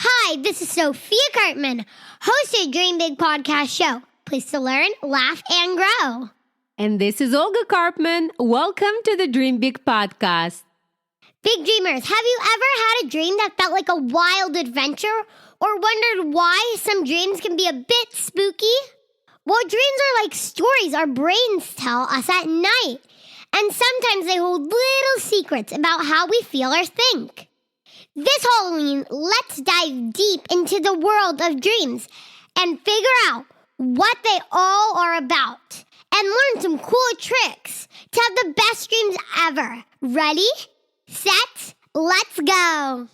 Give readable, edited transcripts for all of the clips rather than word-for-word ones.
Hi, this is Sophia Cartman, host of Dream Big Podcast Show. Please to learn, laugh, and grow. And this is Olga Karpman. Welcome to the Dream Big Podcast. Big dreamers, have you ever had a dream that felt like a wild adventure or wondered why some dreams can be a bit spooky? Well, dreams are like stories our brains tell us at night, and sometimes they hold little secrets about how we feel or think. This Halloween, let's dive deep into the world of dreams and figure out what they all are about and learn some cool tricks to have the best dreams ever. Ready? Set? Let's go!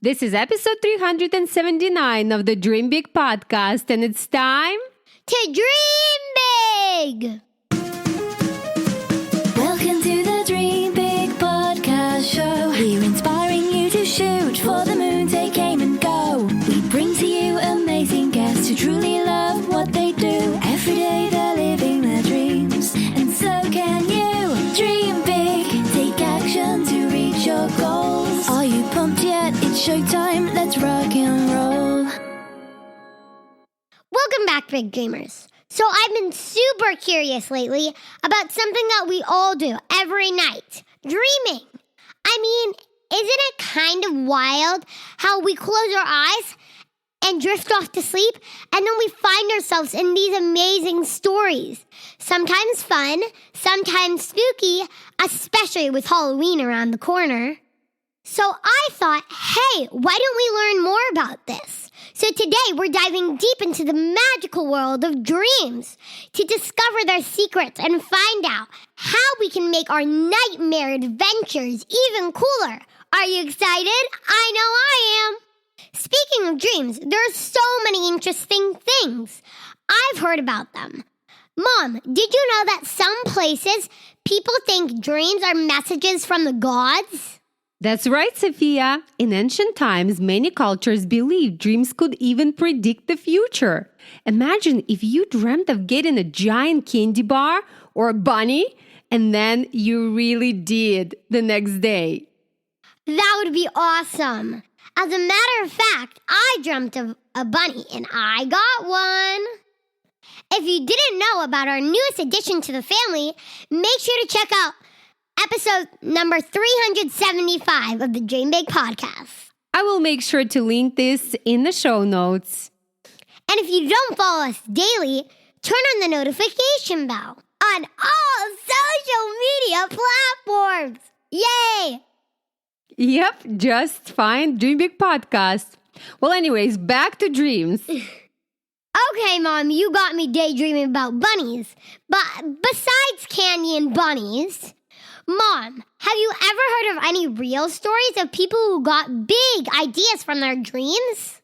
This is episode 379 of the Dream Big Podcast, and it's time to dream big! Welcome to the Dream Big Podcast Show. We're inspiring you to shoot for the moon, take aim and go. We bring to you amazing guests who truly love what they do. Every day they're living their dreams, and so can you. Dream big, take action to reach your goals. Are you pumped yet? It's showtime, let's rock and roll. Welcome back, big dreamers. So I've been super curious lately about something that we all do every night, dreaming. I mean, isn't it kind of wild how we close our eyes and drift off to sleep, and then we find ourselves in these amazing stories? Sometimes fun, sometimes spooky, especially with Halloween around the corner. So I thought, hey, why don't we learn more about this? So today we're diving deep into the magical world of dreams to discover their secrets and find out how we can make our nightmare adventures even cooler. Are you excited? I know I am. Speaking of dreams, there are so many interesting things. I've heard about them. Mom, did you know that some places people think dreams are messages from the gods? That's right, Sophia. In ancient times, many cultures believed dreams could even predict the future. Imagine if you dreamt of getting a giant candy bar or a bunny, and then you really did the next day. That would be awesome. As a matter of fact, I dreamt of a bunny, and I got one. If you didn't know about our newest addition to the family, make sure to check out episode number 375 of the Dream Big Podcast. I will make sure to link this in the show notes. And if you don't follow us daily, turn on the notification bell on all social media platforms. Yay! Yep, just find Dream Big Podcast. Well, anyways, back to dreams. Okay, Mom, you got me daydreaming about bunnies. But besides candy and bunnies, Mom, have you ever heard of any real stories of people who got big ideas from their dreams?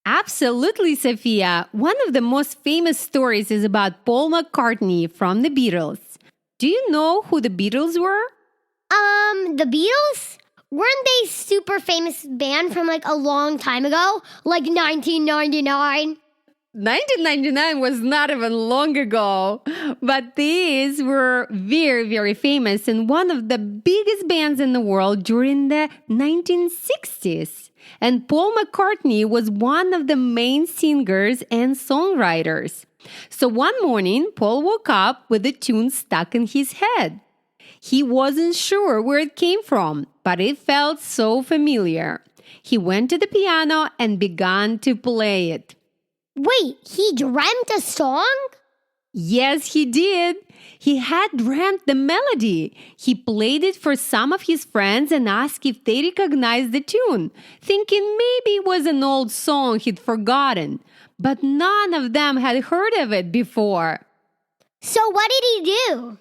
Absolutely, Sophia. One of the most famous stories is about Paul McCartney from the Beatles. Do you know who the Beatles were? The Beatles? Weren't they super famous band from like a long time ago? Like 1999? 1999 was not even long ago, but these were very, very famous and one of the biggest bands in the world during the 1960s. And Paul McCartney was one of the main singers and songwriters. So one morning, Paul woke up with a tune stuck in his head. He wasn't sure where it came from, but it felt so familiar. He went to the piano and began to play it. Wait, he dreamt a song? Yes, he did. He had dreamt the melody. He played it for some of his friends and asked if they recognized the tune, thinking maybe it was an old song he'd forgotten. But none of them had heard of it before. So what did he do?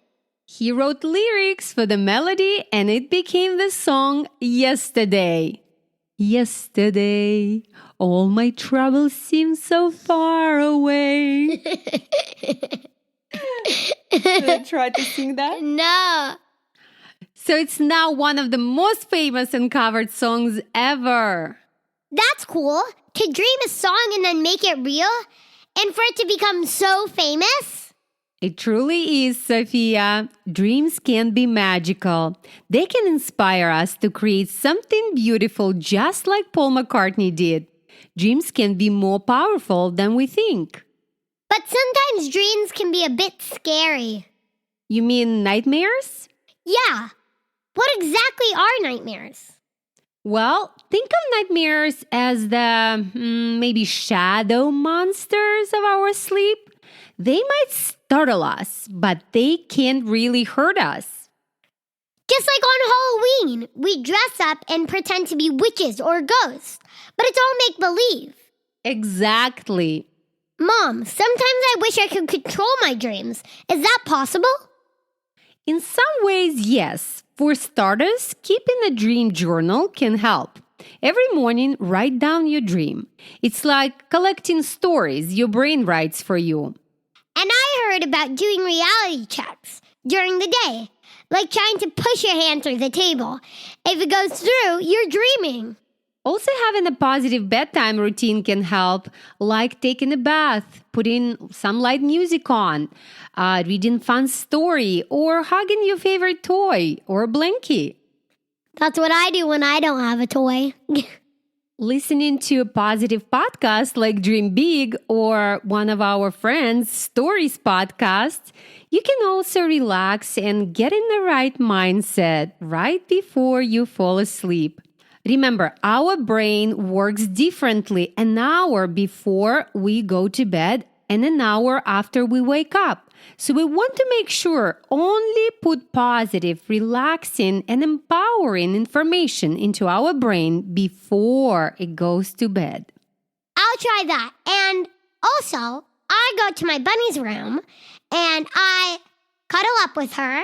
He wrote lyrics for the melody and it became the song Yesterday. Yesterday, all my troubles seem so far away. Should I try to sing that? No. So it's now one of the most famous and covered songs ever. That's cool. To dream a song and then make it real? And for it to become so famous? It truly is, Sophia. Dreams can be magical. They can inspire us to create something beautiful just like Paul McCartney did. Dreams can be more powerful than we think. But sometimes dreams can be a bit scary. You mean nightmares? Yeah. What exactly are nightmares? Well, think of nightmares as the maybe shadow monsters of our sleep. They might startle us, but they can't really hurt us. Just like on Halloween, we dress up and pretend to be witches or ghosts, but it's all make-believe. Exactly. Mom, sometimes I wish I could control my dreams. Is that possible? In some ways, yes. For starters, keeping a dream journal can help. Every morning, write down your dream. It's like collecting stories your brain writes for you. And I heard about doing reality checks during the day, like trying to push your hand through the table. If it goes through, you're dreaming. Also, having a positive bedtime routine can help, like taking a bath, putting some light music on, reading fun story, or hugging your favorite toy or blankie. That's what I do when I don't have a toy. Listening to a positive podcast like Dream Big or one of our friends' Stories podcast, you can also relax and get in the right mindset right before you fall asleep. Remember, our brain works differently an hour before we go to bed and an hour after we wake up. So we want to make sure only put positive, relaxing, and empowering information into our brain before it goes to bed. I'll try that. And also, I go to my bunny's room and I cuddle up with her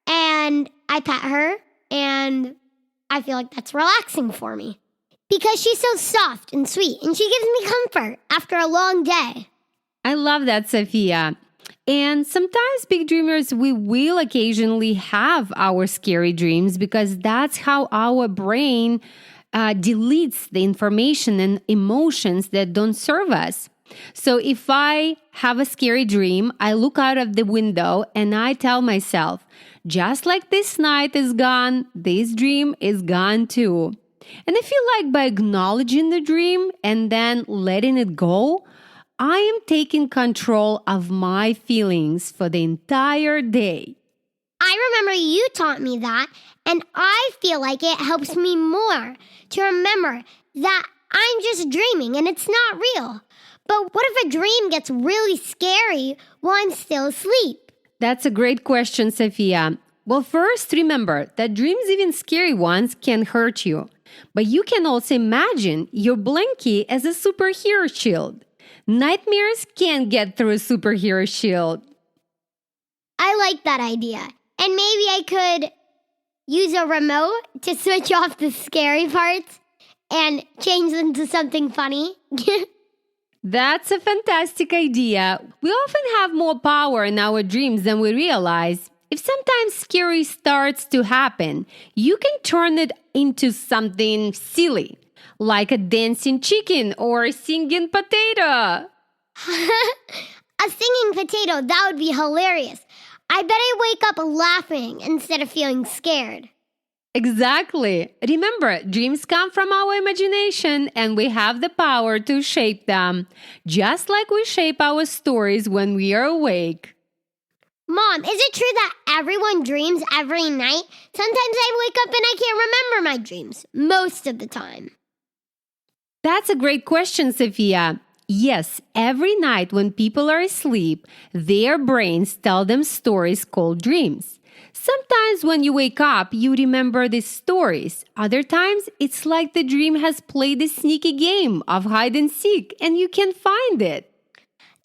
and I pet her and I feel like that's relaxing for me because she's so soft and sweet and she gives me comfort after a long day. I love that, Sophia. And sometimes, big dreamers, we will occasionally have our scary dreams because that's how our brain deletes the information and emotions that don't serve us. So if I have a scary dream, I look out of the window and I tell myself, just like this night is gone, this dream is gone too. And I feel like by acknowledging the dream and then letting it go, I am taking control of my feelings for the entire day. I remember you taught me that, and I feel like it helps me more to remember that I'm just dreaming and it's not real. But what if a dream gets really scary while I'm still asleep? That's a great question, Sophia. Well, first, remember that dreams, even scary ones, can hurt you. But you can also imagine your blankie as a superhero shield. Nightmares can't get through a superhero shield. I like that idea. And maybe I could use a remote to switch off the scary parts and change them to something funny. That's a fantastic idea. We often have more power in our dreams than we realize. If sometimes scary starts to happen, you can turn it into something silly, like a dancing chicken or a singing potato. A singing potato, that would be hilarious. I bet I wake up laughing instead of feeling scared. Exactly. Remember, dreams come from our imagination and we have the power to shape them, just like we shape our stories when we are awake. Mom, is it true that everyone dreams every night? Sometimes I wake up and I can't remember my dreams, most of the time. That's a great question, Sophia. Yes, every night when people are asleep, their brains tell them stories called dreams. Sometimes when you wake up, you remember these stories. Other times, it's like the dream has played a sneaky game of hide and seek and you can't find it.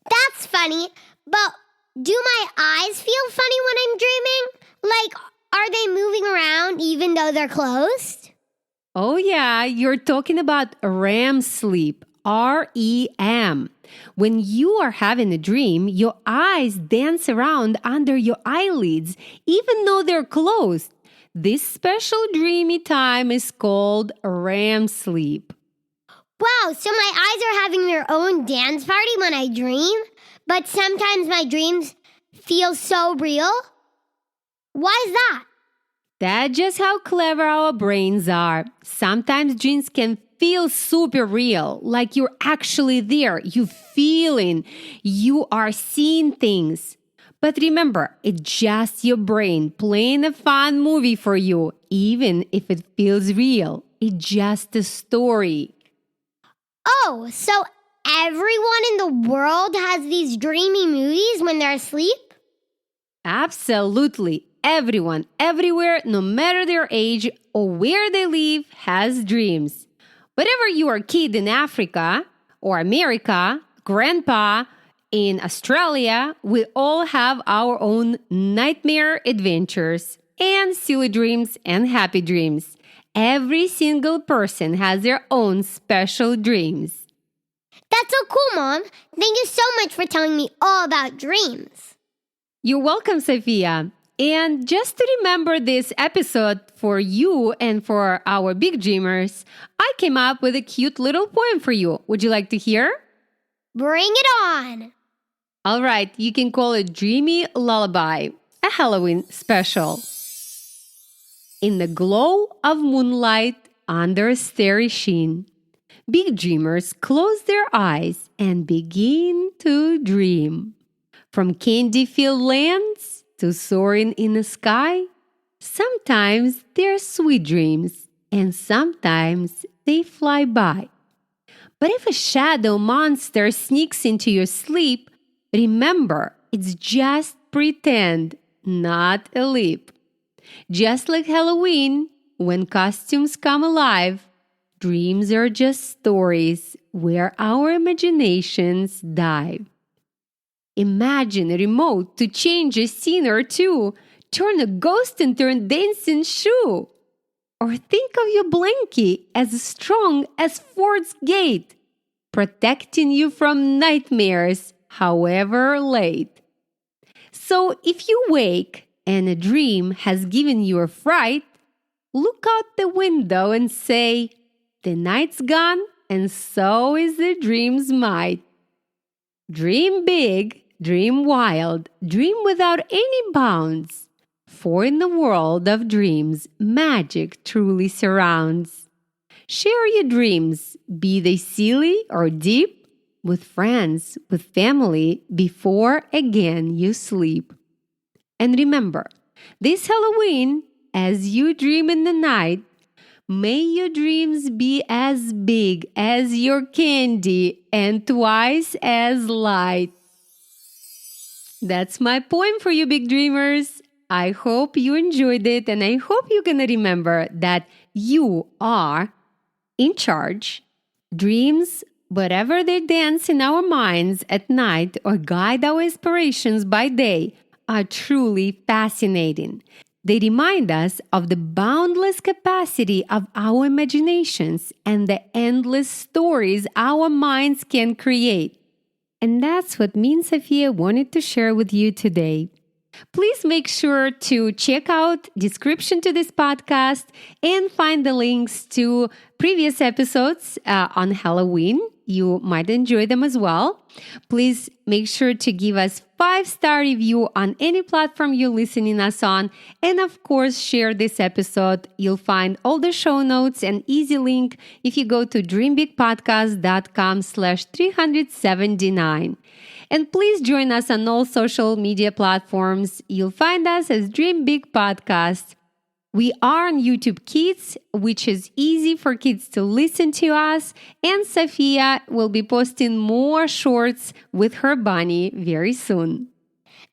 That's funny, but do my eyes feel funny when I'm dreaming? Like, are they moving around even though they're closed? Oh yeah, you're talking about REM sleep, REM. When you are having a dream, your eyes dance around under your eyelids even though they're closed. This special dreamy time is called REM sleep. Wow, so my eyes are having their own dance party when I dream? But sometimes my dreams feel so real? Why is that? That's just how clever our brains are. Sometimes dreams can feel super real, like you're actually there, you feeling, you are seeing things. But remember, it's just your brain playing a fun movie for you, even if it feels real. It's just a story. Oh, so everyone in the world has these dreamy movies when they're asleep? Absolutely. Everyone, everywhere, no matter their age or where they live, has dreams. Whether you are a kid in Africa or America, grandpa in Australia, we all have our own nightmare adventures and silly dreams and happy dreams. Every single person has their own special dreams. That's so cool, Mom. Thank you so much for telling me all about dreams. You're welcome, Sophia. And just to remember this episode for you and for our big dreamers, I came up with a cute little poem for you. Would you like to hear? Bring it on. All right, you can call it Dreamy Lullaby, a Halloween special. In the glow of moonlight under a starry sheen, big dreamers close their eyes and begin to dream. From candy-filled lands to soaring in the sky, sometimes they're sweet dreams and sometimes they fly by. But if a shadow monster sneaks into your sleep, remember, it's just pretend, not a leap. Just like Halloween, when costumes come alive, dreams are just stories where our imaginations dive. Imagine a remote to change a scene or two, turn a ghost into a dancing shoe. Or think of your blankie as strong as Ford's gate, protecting you from nightmares, however late. So if you wake and a dream has given you a fright, look out the window and say, "The night's gone and so is the dream's might." Dream big, dream wild, dream without any bounds. For in the world of dreams, magic truly surrounds. Share your dreams, be they silly or deep, with friends, with family, before again you sleep. And remember, this Halloween, as you dream in the night, may your dreams be as big as your candy and twice as light. That's my poem for you, big dreamers. I hope you enjoyed it, and I hope you're going to remember that you are in charge. Dreams, whatever they dance in our minds at night or guide our inspirations by day, are truly fascinating. They remind us of the boundless capacity of our imaginations and the endless stories our minds can create. And that's what me and Sophia wanted to share with you today. Please make sure to check out description to this podcast and find the links to previous episodes on Halloween. You might enjoy them as well. Please make sure to give us 5-star review on any platform you're listening us on. And of course, share this episode. You'll find all the show notes and easy link if you go to dreambigpodcast.com/379. And please join us on all social media platforms. You'll find us as Dream Big Podcast. We are on YouTube Kids, which is easy for kids to listen to us. And Sophia will be posting more shorts with her bunny very soon.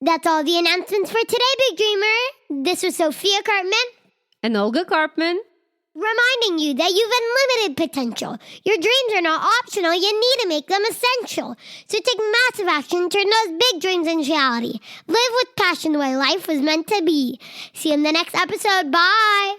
That's all the announcements for today, Big Dreamer. This was Sophia Cartman and Olga Karpman, reminding you that you've unlimited potential. Your dreams are not optional. You need to make them essential. So take massive action, turn those big dreams into reality. Live with passion the way life was meant to be. See you in the next episode. Bye.